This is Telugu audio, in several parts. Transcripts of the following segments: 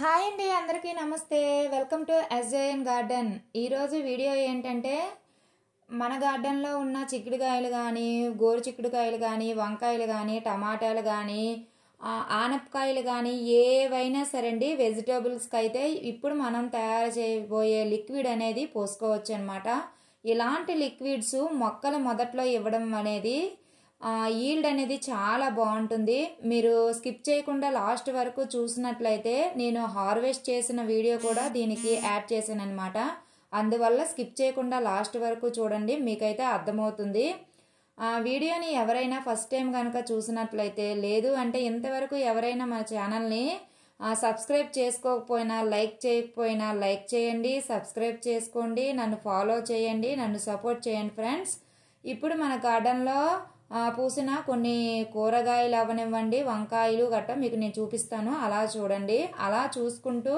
హాయ్ అండి, అందరికీ నమస్తే. Welcome to SJN garden. ఈరోజు వీడియో ఏంటంటే మన గార్డెన్లో ఉన్న చిక్కుడుకాయలు కానీ, గోరు చిక్కుడుకాయలు కానీ, వంకాయలు కానీ, టమాటాలు కానీ, ఆనపకాయలు కానీ ఏవైనా సరే అండి, వెజిటేబుల్స్కి అయితే ఇప్పుడు మనం తయారు చేయబోయే లిక్విడ్ అనేది పోసుకోవచ్చు అనమాట. ఇలాంటి లిక్విడ్స్ మొక్కల మొదట్లో ఇవ్వడం అనేది ఈల్డ్ అనేది చాలా బాగుంటుంది. మీరు స్కిప్ చేయకుండా లాస్ట్ వరకు చూసినట్లయితే నేను హార్వెస్ట్ చేసిన వీడియో కూడా దీనికి యాడ్ చేశాను అనమాట. అందువల్ల స్కిప్ చేయకుండా లాస్ట్ వరకు చూడండి, మీకైతే అర్థమవుతుంది. ఆ వీడియోని ఎవరైనా ఫస్ట్ టైం కనుక చూసినట్లయితే, లేదు అంటే ఇంతవరకు ఎవరైనా మన ఛానల్ని సబ్స్క్రైబ్ చేసుకోకపోయినా, లైక్ చేయకపోయినా లైక్ చేయండి, సబ్స్క్రైబ్ చేసుకోండి, నన్ను ఫాలో చేయండి, నన్ను సపోర్ట్ చేయండి ఫ్రెండ్స్. ఇప్పుడు మన గార్డెన్లో పూసిన కొన్ని కూరగాయలు అవనివ్వండి, వంకాయలు గట్రా మీకు నేను చూపిస్తాను. అలా చూడండి. అలా చూసుకుంటూ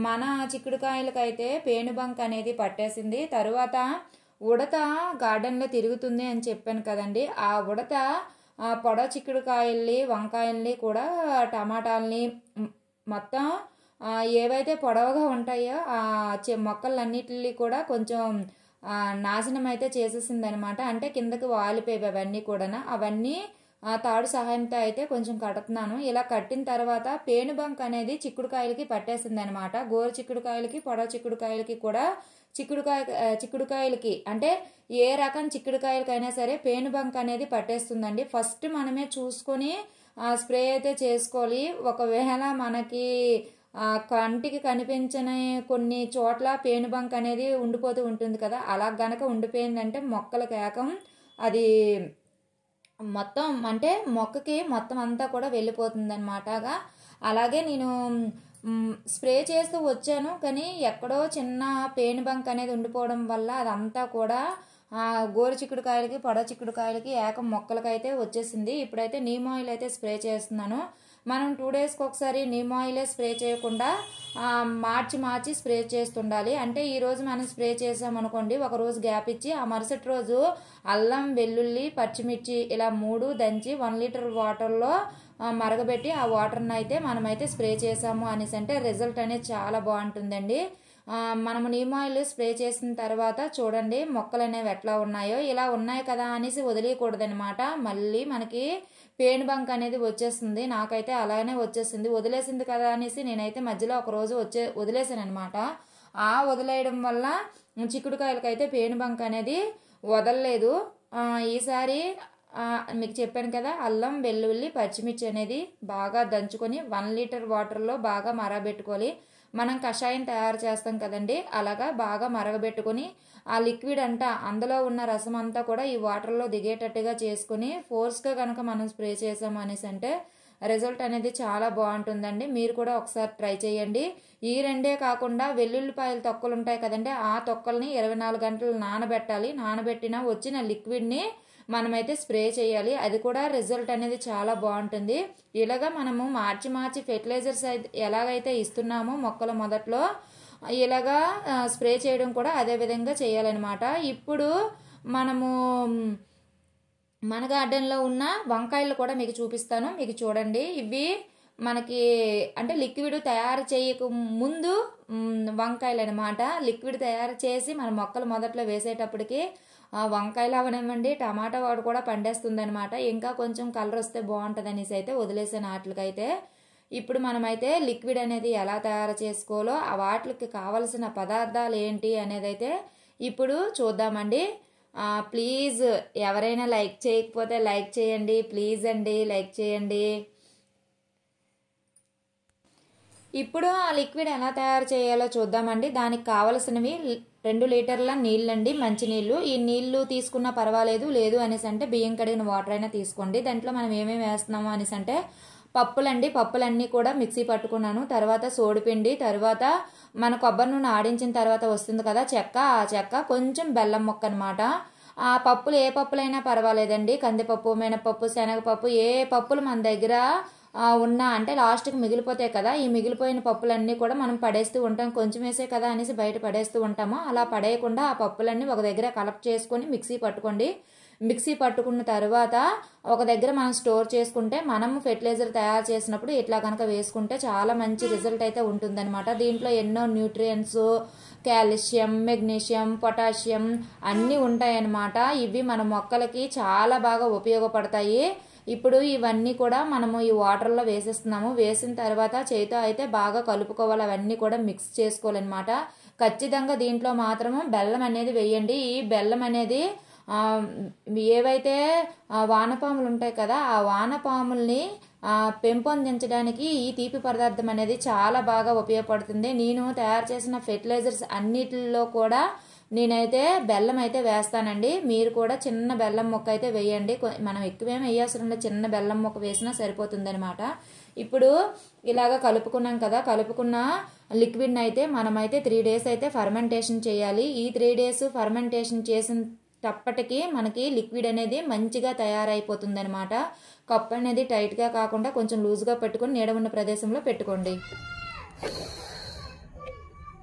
మన చిక్కుడుకాయలకైతే పేనుబంక అనేది పట్టేసింది. తరువాత ఉడత గార్డెన్లో తిరుగుతుంది అని చెప్పాను కదండి. ఆ ఉడత పొడ చిక్కుడుకాయల్ని, వంకాయల్ని కూడా, టమాటాలని మొత్తం ఏవైతే పొడవుగా ఉంటాయో ఆ మొక్కలన్నిటిని కూడా కొంచెం నాశనం అయితే చేసేసింది అనమాట. అంటే కిందకి వాలిపోయి అవన్నీ తాడు సహాయంతో అయితే కొంచెం కడుతున్నాను. ఇలా కట్టిన తర్వాత పేనుబంక అనేది చిక్కుడుకాయలకి పట్టేసింది అనమాట. గోరు చిక్కుడుకాయలకి, పొడవ చిక్కుడుకాయలకి కూడా, చిక్కుడుకాయలకి అంటే ఏ రకం చిక్కుడుకాయలకైనా సరే పేనుబంక అనేది పట్టేస్తుందండి. ఫస్ట్ మనమే చూసుకొని స్ప్రే అయితే చేసుకోవాలి. ఒకవేళ మనకి కంటికి కనిపించని కొన్ని చోట్ల పేనుబంక అనేది ఉండిపోతూ ఉంటుంది కదా, అలా గనక ఉండిపోయిందంటే మొక్కలకు ఏకం అది మొత్తం అంటే మొక్కకి మొత్తం అంతా కూడా వెళ్ళిపోతుంది అనమాట. అలాగే నేను స్ప్రే చేస్తూ వచ్చాను, కానీ ఎక్కడో చిన్న పేనుబంక అనేది ఉండిపోవడం వల్ల అదంతా కూడా గోరు చిక్కుడుకాయలకి, పొడ చిక్కుడుకాయలకి ఏకం మొక్కలకైతే వచ్చేసింది. ఇప్పుడైతే నీమ్ ఆయిల్ అయితే స్ప్రే చేస్తున్నాను. మనం 2 డేస్కి ఒకసారి నీమ్ ఆయిలే స్ప్రే చేయకుండా మార్చి స్ప్రే చేస్తుండాలి. అంటే ఈరోజు మనం స్ప్రే చేసామనుకోండి, ఒక రోజు గ్యాప్ ఇచ్చి ఆ మరుసటి రోజు అల్లం, వెల్లుల్లి, పచ్చిమిర్చి ఇలా 3 దంచి 1 లీటర్ వాటర్లో మరగబెట్టి ఆ వాటర్ని అయితే మనమైతే స్ప్రే చేసాము అనేసి అంటే రిజల్ట్ అనేది చాలా బాగుంటుందండి. మనము నీమ్ ఆయిల్ స్ప్రే చేసిన తర్వాత చూడండి మొక్కలు అనేవి ఎట్లా ఉన్నాయో. ఇలా ఉన్నాయి కదా అనేసి వదిలేయకూడదనమాట. మళ్ళీ మనకి పేనుబంక అనేది వచ్చేస్తుంది. నాకైతే అలానే వచ్చేసింది. వదిలేసింది కదా అనేసి నేనైతే మధ్యలో ఒక రోజు వదిలేసాను అనమాట. వదిలేయడం వల్ల చిక్కుడుకాయలకైతే పేనుబంక అనేది వదలలేదు. ఈసారి మీకు చెప్పాను కదా, అల్లం, వెల్లుల్లి, పచ్చిమిర్చి అనేది బాగా దంచుకొని 1 లీటర్ వాటర్లో బాగా మరగబెట్టుకోవాలి. మనం కషాయం తయారు చేస్తాం కదండి, అలాగా బాగా మరగబెట్టుకొని ఆ లిక్విడ్ అంతా, అందులో ఉన్న రసం అంతా కూడా ఈ వాటర్లో దిగేటట్టుగా చేసుకుని ఫోర్స్గా కనుక మనం స్ప్రే చేసాము అనేసి అంటే రిజల్ట్ అనేది చాలా బాగుంటుందండి. మీరు కూడా ఒకసారి ట్రై చేయండి. ఈ రెండే కాకుండా వెల్లుల్లిపాయల తొక్కలు ఉంటాయి కదండి, ఆ తొక్కల్ని 24 గంటలు నానబెట్టాలి. నానబెట్టిన వచ్చిన లిక్విడ్ని మనమైతే స్ప్రే చేయాలి. అది కూడా రిజల్ట్ అనేది చాలా బాగుంటుంది. ఇలాగా మనము మార్చి ఫెర్టిలైజర్స్ ఎలాగైతే ఇస్తున్నామో మొక్కల మొదట్లో, ఇలాగా స్ప్రే చేయడం కూడా అదే విధంగా చేయాలన్నమాట. ఇప్పుడు మనము మన గార్డెన్లో ఉన్న వంకాయలు కూడా మీకు చూపిస్తాను. మీకు చూడండి, ఇవి మనకి అంటే లిక్విడ్ తయారు చేయక ముందు వంకాయలు అనమాట. లిక్విడ్ తయారు చేసి మన మొక్కలు మొదట్లో వేసేటప్పటికి వంకాయలు అవనివ్వండి, టమాటా వాడు కూడా పండేస్తుంది అనమాట. ఇంకా కొంచెం కలర్ వస్తే బాగుంటుంది అనేసి అయితే వదిలేసాను వాటికైతే. ఇప్పుడు మనమైతే లిక్విడ్ అనేది ఎలా తయారు చేసుకోవాలో, ఆ వాటికి కావలసిన పదార్థాలు ఏంటి అనేది అయితే ఇప్పుడు చూద్దామండి. ప్లీజ్ ఎవరైనా లైక్ చేయకపోతే లైక్ చేయండి, ప్లీజ్ అండి, లైక్ చేయండి. ఇప్పుడు ఆ లిక్విడ్ ఎలా తయారు చేయాలో చూద్దామండి. దానికి కావలసినవి 2 లీటర్ల నీళ్ళండి, మంచినీళ్ళు. ఈ నీళ్లు తీసుకున్నా పర్వాలేదు, లేదు అనేసి అంటే బియ్యం కడిగిన వాటర్ అయినా తీసుకోండి. దాంట్లో మనం ఏమేమి వేస్తున్నాము అనేసి అంటే పప్పులండి, పప్పులన్నీ కూడా మిక్సీ పట్టుకున్నాను. తర్వాత సోడిపిండి, తర్వాత మన కొబ్బరి నూనె ఆడించిన తర్వాత వస్తుంది కదా చెక్క, ఆ చెక్క, కొంచెం బెల్లం ముక్క అనమాట. ఆ పప్పులు ఏ పప్పులైనా పర్వాలేదండి, కందిపప్పు, మినపప్పు, శనగపప్పు, ఏ పప్పులు మన దగ్గర ఉన్నా అంటే లాస్ట్కి మిగిలిపోతాయి కదా, ఈ మిగిలిపోయిన పప్పులన్నీ కూడా మనం పడేస్తూ ఉంటాం. కొంచెం వేసే కదా అనేసి బయట పడేస్తూ ఉంటాము. అలా పడేయకుండా ఆ పప్పులన్నీ ఒక దగ్గర కలెక్ట్ చేసుకొని మిక్సీ పట్టుకోండి. మిక్సీ పట్టుకున్న తర్వాత ఒక దగ్గర మనం స్టోర్ చేసుకుంటే మనము ఫెర్టిలైజర్ తయారు చేసినప్పుడు ఇట్లా కనుక వేసుకుంటే చాలా మంచి రిజల్ట్ అయితే ఉంటుందన్నమాట. దీంట్లో ఎన్నో న్యూట్రియంట్స్, కాల్షియం, మెగ్నీషియం, పొటాషియం అన్నీ ఉంటాయన్నమాట. ఇవి మన మొక్కలకి చాలా బాగా ఉపయోగపడతాయి. ఇప్పుడు ఇవన్నీ కూడా మనము ఈ వాటర్లో వేసేస్తున్నాము. వేసిన తర్వాత చేతితో అయితే బాగా కలుపుకోవాలి, అవన్నీ కూడా మిక్స్ చేసుకోవాలన్నమాట. ఖచ్చితంగా దీంట్లో మాత్రము బెల్లం అనేది వేయండి. ఈ బెల్లం అనేది ఏవైతే వానపాములు ఉంటాయి కదా, ఆ వానపాముల్ని పెంపొందించడానికి ఈ తీపి పదార్థం అనేది చాలా బాగా ఉపయోగపడుతుంది. నేను తయారు చేసిన ఫెర్టిలైజర్స్ అన్నిటిలో కూడా నేనైతే బెల్లం అయితే వేస్తానండి. మీరు కూడా చిన్న బెల్లం మొక్క అయితే వేయండి. మనం ఎక్కువేం వేయాల్సిన చిన్న బెల్లం మొక్క వేసినా సరిపోతుంది అనమాట. ఇప్పుడు ఇలాగ కలుపుకున్నాం కదా, కలుపుకున్న లిక్విడ్ని అయితే మనమైతే 3 days అయితే ఫర్మెంటేషన్ చేయాలి. ఈ 3 days ఫర్మెంటేషన్ చేసినప్పటికీ మనకి లిక్విడ్ అనేది మంచిగా తయారైపోతుంది అనమాట. కప్ అనేది టైట్గా కాకుండా కొంచెం లూజ్గా పెట్టుకొని నీడ ఉన్న ప్రదేశంలో పెట్టుకోండి.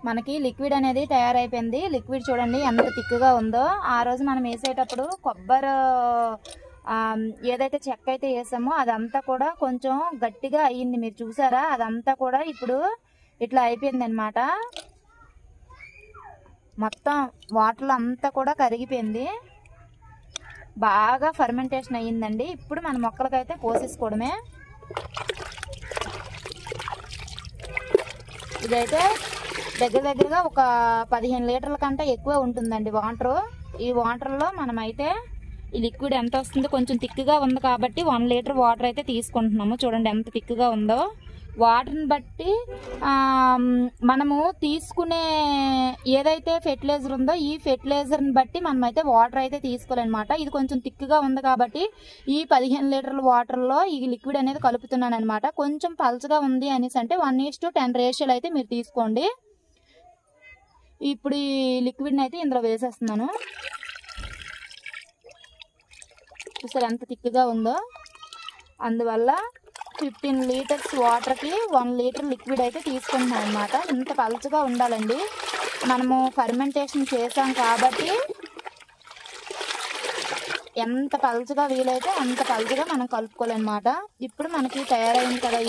మనకి లిక్విడ్ అనేది తయారైపోయింది. లిక్విడ్ చూడండి ఎంత థిక్గా ఉందో. ఆ రోజు మనం వేసేటప్పుడు కొబ్బరి ఏదైతే చెక్క అయితే వేసామో అదంతా కూడా కొంచెం గట్టిగా అయ్యింది, మీరు చూసారా? అదంతా కూడా ఇప్పుడు ఇట్లా అయిపోయింది అనమాట. మొత్తం వాటర్ అంతా కూడా కరిగిపోయింది, బాగా ఫర్మెంటేషన్ అయ్యిందండి. ఇప్పుడు మన మొక్కలకైతే పోసేసుకోవడమే. ఇదైతే దగ్గరగా ఒక 15 లీటర్ల కంటే ఎక్కువ ఉంటుందండి వాటరు. ఈ వాటర్లో మనమైతే ఈ లిక్విడ్ ఎంత వస్తుందో, కొంచెం థిక్గా ఉంది కాబట్టి 1 లీటర్ వాటర్ అయితే తీసుకుంటున్నాము. చూడండి ఎంత థిక్గా ఉందో. వాటర్ని బట్టి మనము తీసుకునే ఏదైతే ఫెర్టిలైజర్ ఉందో ఈ ఫెర్టిలైజర్ని బట్టి మనమైతే వాటర్ అయితే తీసుకోవాలన్నమాట. ఇది కొంచెం థిక్గా ఉంది కాబట్టి ఈ 15 లీటర్ల వాటర్లో ఈ లిక్విడ్ అనేది కలుపుతున్నాను అనమాట. కొంచెం పల్చగా ఉంది అనేసి అంటే 1:10 రేషియోలో అయితే మీరు తీసుకోండి. ఇప్పుడు ఈ లిక్విడ్ని అయితే ఇందులో వేసేస్తున్నాను. చూసారు ఎంత థిక్గా ఉందో. అందువల్ల 15 లీటర్స్ వాటర్కి 1 లీటర్ లిక్విడ్ అయితే తీసుకుంటున్నాం అనమాట. ఇంత పలుచగా ఉండాలండి. మనము ఫర్మెంటేషన్ చేసాం కాబట్టి ఎంత పలుచగా వీలైతే అంత పలుచగా మనం కలుపుకోవాలన్నమాట. ఇప్పుడు మనకి తయారైంది కదా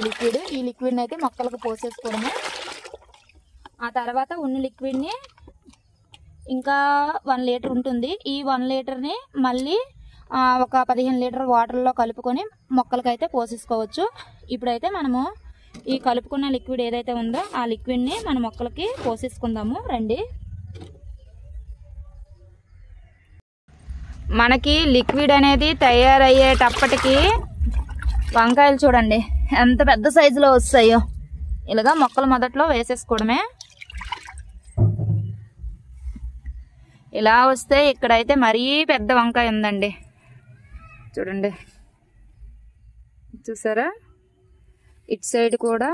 ఈ లిక్విడ్ని అయితే మొక్కలకు పోసేసుకోవడమే. ఆ తర్వాత ఉన్న లిక్విడ్ని ఇంకా 1 లీటర్ ఉంటుంది. ఈ 1 లీటర్ని మళ్ళీ ఒక 15 లీటర్ వాటర్లో కలుపుకొని మొక్కలకైతే పోసేసుకోవచ్చు. ఇప్పుడైతే మనము ఈ కలుపుకున్న లిక్విడ్ ఏదైతే ఉందో ఆ లిక్విడ్ని మన మొక్కలకి పోసేసుకుందాము రండి. మనకి లిక్విడ్ అనేది తయారయ్యేటప్పటికి వంకాయలు చూడండి ఎంత పెద్ద సైజులో వస్తాయో. ఇలాగా మొక్కలు మొదట్లో వేసేసుకోవడమే. ఇలా వస్తే ఇక్కడైతే మరీ పెద్ద వంకాయ ఉందండి, చూడండి. చూసారా? ఇటు సైడ్ కూడా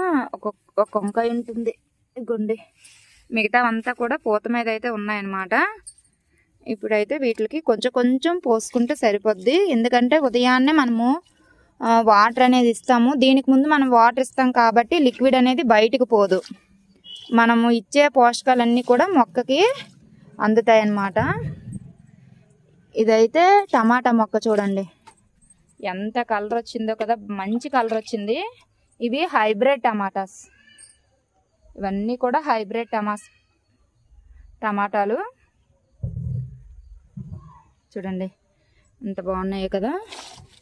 ఒక వంకాయ ఉంటుంది గుండి. మిగతా అంతా కూడా పూత మీద అయితే ఉన్నాయన్నమాట. ఇప్పుడైతే వీటికి కొంచెం పోసుకుంటే సరిపోద్ది. ఎందుకంటే ఉదయాన్నే మనము వాటర్ అనేది ఇస్తాము. దీనికి ముందు మనం వాటర్ ఇస్తాం కాబట్టి లిక్విడ్ అనేది బయటకు పోదు. మనము ఇచ్చే పోషకాలన్నీ కూడా మొక్కకి అందుతాయి అన్నమాట. ఇదైతే టమాటా మొక్క చూడండి ఎంత కలర్ వచ్చిందో కదా, మంచి కలర్ వచ్చింది. ఇవి హైబ్రిడ్ టమాటాస్. ఇవన్నీ కూడా హైబ్రిడ్ టమాటాలు చూడండి ఎంత బాగున్నాయి కదా.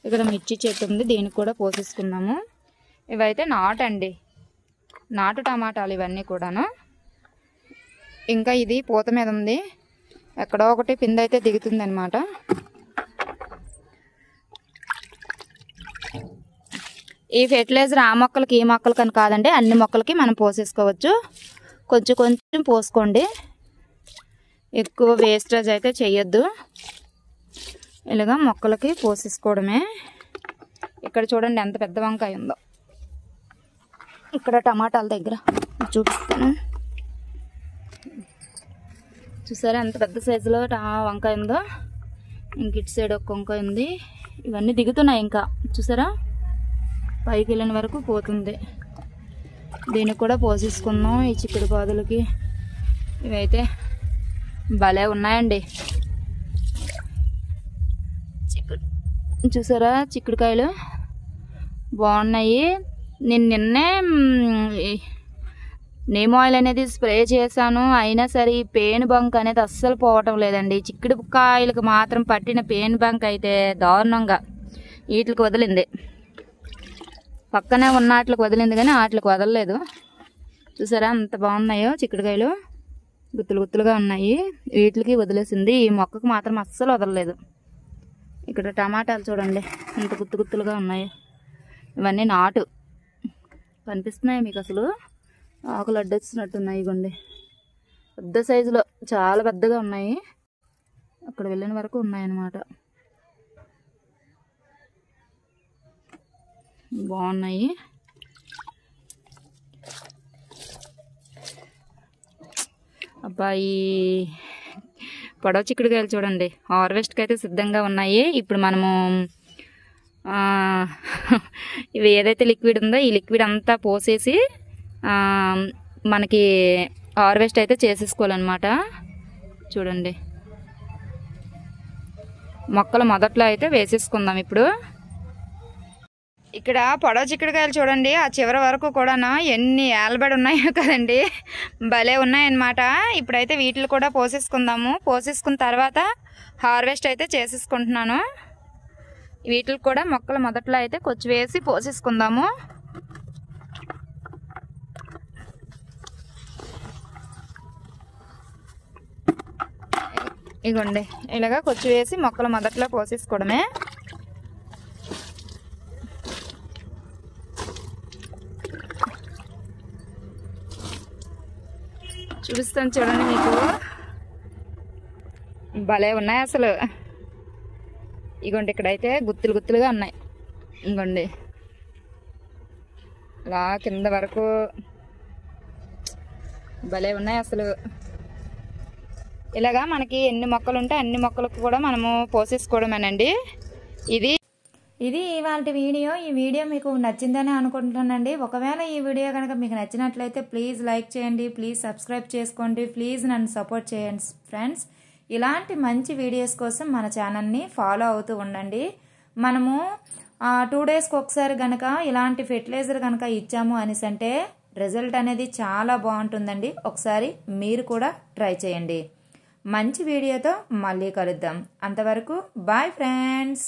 ఇక్కడ మిర్చి చెట్టు ఉంది, దీనికి కూడా పోసేసుకున్నాము. ఇవైతే నాటు టమాటాలు ఇవన్నీ కూడాను. ఇంకా ఇది పూత మీద ఉంది, ఎక్కడో ఒకటి పిండి అయితే దిగుతుంది అనమాట. ఈ ఫెర్టిలైజర్ ఆ మొక్కలకి ఈ మొక్కలకి అని కాదండి, అన్ని మొక్కలకి మనం పోసేసుకోవచ్చు. కొంచెం పోసుకోండి, ఎక్కువ వేస్టేజ్ అయితే చెయ్యొద్దు. ఇలాగా మొక్కలకి పోసేసుకోవడమే. ఇక్కడ చూడండి ఎంత పెద్ద వంకాయ ఉందో. ఇక్కడ టమాటాల దగ్గర చూపిస్తాను. చూసారా ఎంత పెద్ద సైజులో వంకాయ ఉందో. ఇంక ఇటు సైడ్ ఒక వంకాయ ఉంది. ఇవన్నీ దిగుతున్నాయి. ఇంకా చూసారా పైకి వెళ్ళిన వరకు పోతుంది. దీనికి కూడా పోసేసుకుందాం ఈ చిక్కుడు పాదులకి. ఇవైతే భలే ఉన్నాయండి, చూసారా చిక్కుడుకాయలు బాగున్నాయి. నేను నిన్నే నీమ్ ఆయిల్ అనేది స్ప్రే చేశాను, అయినా సరే ఈ పేను బంక్ అనేది అస్సలు పోవటం లేదండి. చిక్కుడుకాయలకు మాత్రం పట్టిన పేను బంక్ అయితే దారుణంగా వీటికి వదిలింది. పక్కనే ఉన్న వాటికి వదిలింది కానీ వాటికి వదలలేదు. చూసారా అంత బాగున్నాయో చిక్కుడుకాయలు, గుత్తులు గుత్తులుగా ఉన్నాయి. వీటికి వదిలేసింది, ఈ మొక్కకు మాత్రం అస్సలు వదలలేదు. ఇక్కడ టమాటాలు చూడండి ఎంత గుత్తు గుత్తులుగా ఉన్నాయి. ఇవన్నీ నాటు కనిపిస్తున్నాయి మీకు, అసలు ఆకులు అడ్డొచ్చినట్టున్నాయి. ఇగోండి పెద్ద సైజులో చాలా పెద్దగా ఉన్నాయి, అక్కడ వెళ్ళిన వరకు ఉన్నాయన్నమాట. బాగున్నాయి. అబ్బాయి పొడవ చిక్కుడుకాయలు చూడండి హార్వెస్ట్కి అయితే సిద్ధంగా ఉన్నాయి. ఇప్పుడు మనము ఇవి ఏదైతే లిక్విడ్ ఉందో ఈ లిక్విడ్ అంతా పోసేసి మనకి హార్వెస్ట్ అయితే చేసేసుకోవాలన్నమాట. చూడండి మొక్కలు మొదట్లో అయితే వేసేసుకుందాం. ఇప్పుడు ఇక్కడ పొడవ చిక్కుడుకాయలు చూడండి, ఆ చివరి వరకు కూడా ఎన్ని ఏలబడి ఉన్నాయో కదండి, భలే ఉన్నాయన్నమాట. ఇప్పుడైతే వీటిని కూడా పోసేసుకుందాము. పోసేసుకున్న తర్వాత హార్వెస్ట్ అయితే చేసేసుకుంటున్నాను. వీటికి కూడా మొక్కలు మొదట్లో అయితే కొచ్చి వేసి పోసేసుకుందాము. ఇగోండి ఇలాగా కొచ్చి వేసి మొక్కలు మొదట్లో పోసేసుకోవడమే. చూపిస్తాను చూడండి మీకు, భలే ఉన్నాయి అసలు. ఇగోండి ఇక్కడైతే గుత్తులు గుత్తులుగా ఉన్నాయి. ఇగోండి అలా కింద వరకు భలే ఉన్నాయి అసలు. ఇలాగా మనకి ఎన్ని మొక్కలు ఉంటే అన్ని మొక్కలకు కూడా మనము పోసేసుకోవడమేనండి. ఇది ఇవాళ వీడియో. ఈ వీడియో మీకు నచ్చిందని అనుకుంటున్నానండి. ఒకవేళ ఈ వీడియో కనుక మీకు నచ్చినట్లయితే ప్లీజ్ లైక్ చేయండి, ప్లీజ్ సబ్స్క్రైబ్ చేసుకోండి, ప్లీజ్ నన్ను సపోర్ట్ చేయండి ఫ్రెండ్స్. ఇలాంటి మంచి వీడియోస్ కోసం మన ఛానల్ని ఫాలో అవుతూ ఉండండి. మనము 2 డేస్కి ఒకసారి కనుక ఇలాంటి ఫెర్టిలైజర్ కనుక ఇచ్చాము అనేసి అంటే రిజల్ట్ అనేది చాలా బాగుంటుందండి. ఒకసారి మీరు కూడా ట్రై చేయండి. మంచి వీడియోతో మళ్ళీ కలుద్దాం. అంతవరకు బాయ్ ఫ్రెండ్స్.